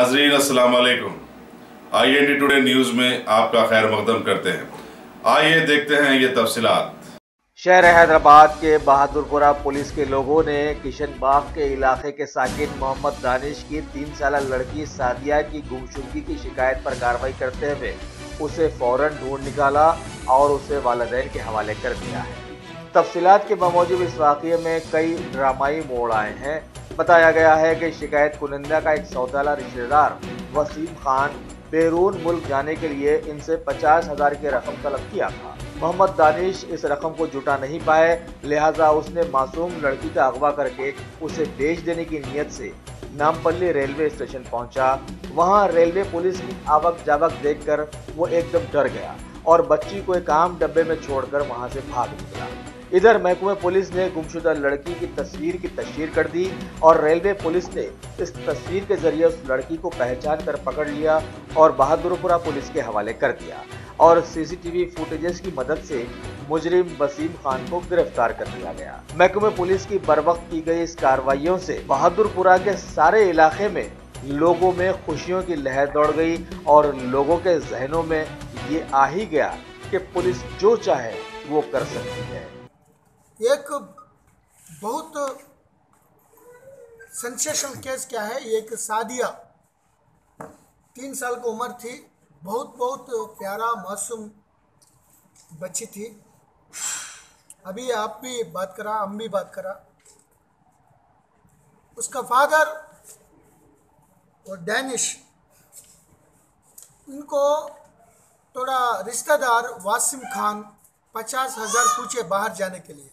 नाजरीन अस्सलाम वालेकुम। IND टुडे न्यूज में आपका खैर मकदम करते हैं। आइए देखते हैं ये तफसीलात। शहर हैदराबाद के बहादुरपुरा पुलिस के लोगों ने किशन बाग के इलाके के साकिन मोहम्मद दानिश की 3 साल लड़की सादिया की गुमशुदगी की शिकायत पर कार्रवाई करते हुए उसे फौरन ढूंढ निकाला और उसे वालिदैन के हवाले कर दिया है। तफसीलात के बावजूद इस वाक़ये में कई ड्रामाई मोड़ आए हैं। बताया गया है कि शिकायत कुनिंदा का एक सौतेला रिश्तेदार वसीम खान बैरून मुल्क जाने के लिए इनसे 50,000 की रकम तलब किया था। मोहम्मद दानिश इस रकम को जुटा नहीं पाए, लिहाजा उसने मासूम लड़की का अगवा करके उसे बेच देने की नीयत से नामपल्ली रेलवे स्टेशन पहुंचा। वहां रेलवे पुलिस की आवक जावक देखकर वो एकदम डर गया और बच्ची को एक आम डब्बे में छोड़कर वहां से भाग निकला। इधर महकमे पुलिस ने गुमशुदा लड़की की तस्वीर की तशहीर कर दी और रेलवे पुलिस ने इस तस्वीर के जरिए उस लड़की को पहचान कर पकड़ लिया और बहादुरपुरा पुलिस के हवाले कर दिया और CCTV फुटेजेस की मदद से मुजरिम वसीम खान को गिरफ्तार कर लिया गया। महकमे पुलिस की बरवक्त की गई इस कार्रवाइयों से बहादुरपुरा के सारे इलाके में लोगों में खुशियों की लहर दौड़ गई और लोगों के जहनों में ये आ ही गया कि पुलिस जो चाहे वो कर सकती है। एक बहुत सेंसेशनल केस क्या है, एक सादिया 3 साल की उम्र थी, बहुत प्यारा मासूम बच्ची थी। अभी आप भी बात करा, हम भी बात करा। उसका फादर और डैनिश, इनको थोड़ा रिश्तेदार वासिम खान 50,000 पूछे बाहर जाने के लिए,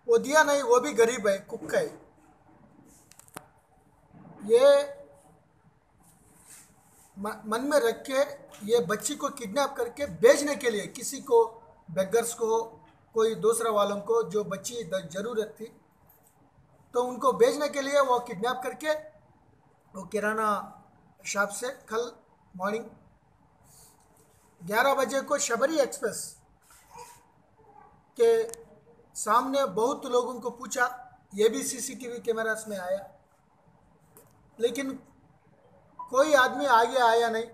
वो दिया नहीं। वो भी गरीब है, कुक है। ये मन में रख के ये बच्ची को किडनैप करके बेचने के लिए किसी को, बेगर्स को, कोई दूसरा वालों को जो बच्ची ज़रूरत थी, तो उनको बेचने के लिए वो किडनैप करके वो किराना शॉप से कल मॉर्निंग 11 बजे को शबरी एक्सप्रेस के सामने बहुत लोगों को पूछा। ये भी CCTV कैमरास में आया, लेकिन कोई आदमी आगे आया नहीं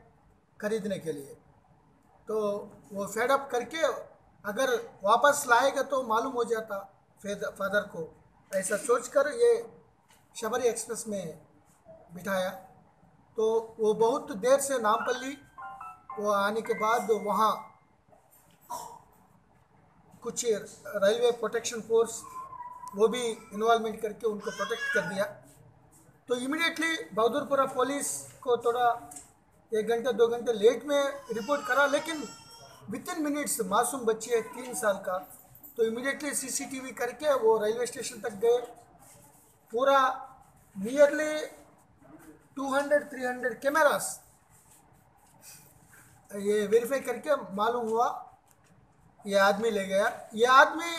खरीदने के लिए। तो वो फेडअप करके अगर वापस लाएगा तो मालूम हो जाता फादर को, ऐसा सोचकर ये शबरी एक्सप्रेस में बिठाया। तो वो बहुत देर से नामपल्ली वो आने के बाद वहाँ कुछ रेलवे प्रोटेक्शन फोर्स वो भी इन्वॉल्वमेंट करके उनको प्रोटेक्ट कर दिया। तो इमीडिएटली बहादुरपुरा पुलिस को थोड़ा 1 घंटे 2 घंटे लेट में रिपोर्ट करा, लेकिन विथिन मिनट्स मासूम बच्ची है 3 साल का, तो इमीडिएटली CCTV करके वो रेलवे स्टेशन तक गए। पूरा नियरली 200-300 कैमरास ये वेरीफाई करके मालूम हुआ ये आदमी ले गया। ये आदमी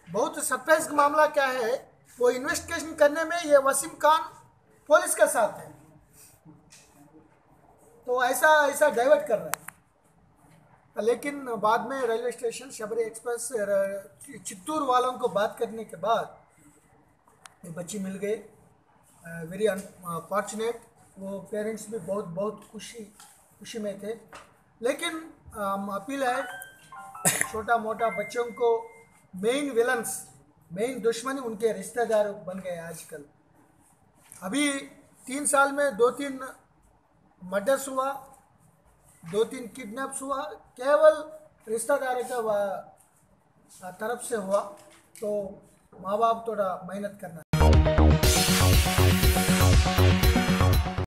बहुत सरप्राइज का मामला क्या है, वो इन्वेस्टिगेशन करने में ये वसीम खान पुलिस के साथ है, तो ऐसा डाइवर्ट कर रहा है। लेकिन बाद में railway station Shabari express Chittoor वालों को बात करने के बाद ये बच्ची मिल गई। वेरी अनफॉर्चुनेट, वो पेरेंट्स भी बहुत खुशी में थे। लेकिन अपील है, छोटा मोटा बच्चों को मेन विलन्स, मेन दुश्मन उनके रिश्तेदार बन गए आजकल। अभी 3 साल में 2-3 मर्डर्स हुआ, 2-3 किडनैप्स हुआ, केवल रिश्तेदारों का तरफ से हुआ। तो माँ बाप थोड़ा मेहनत करना।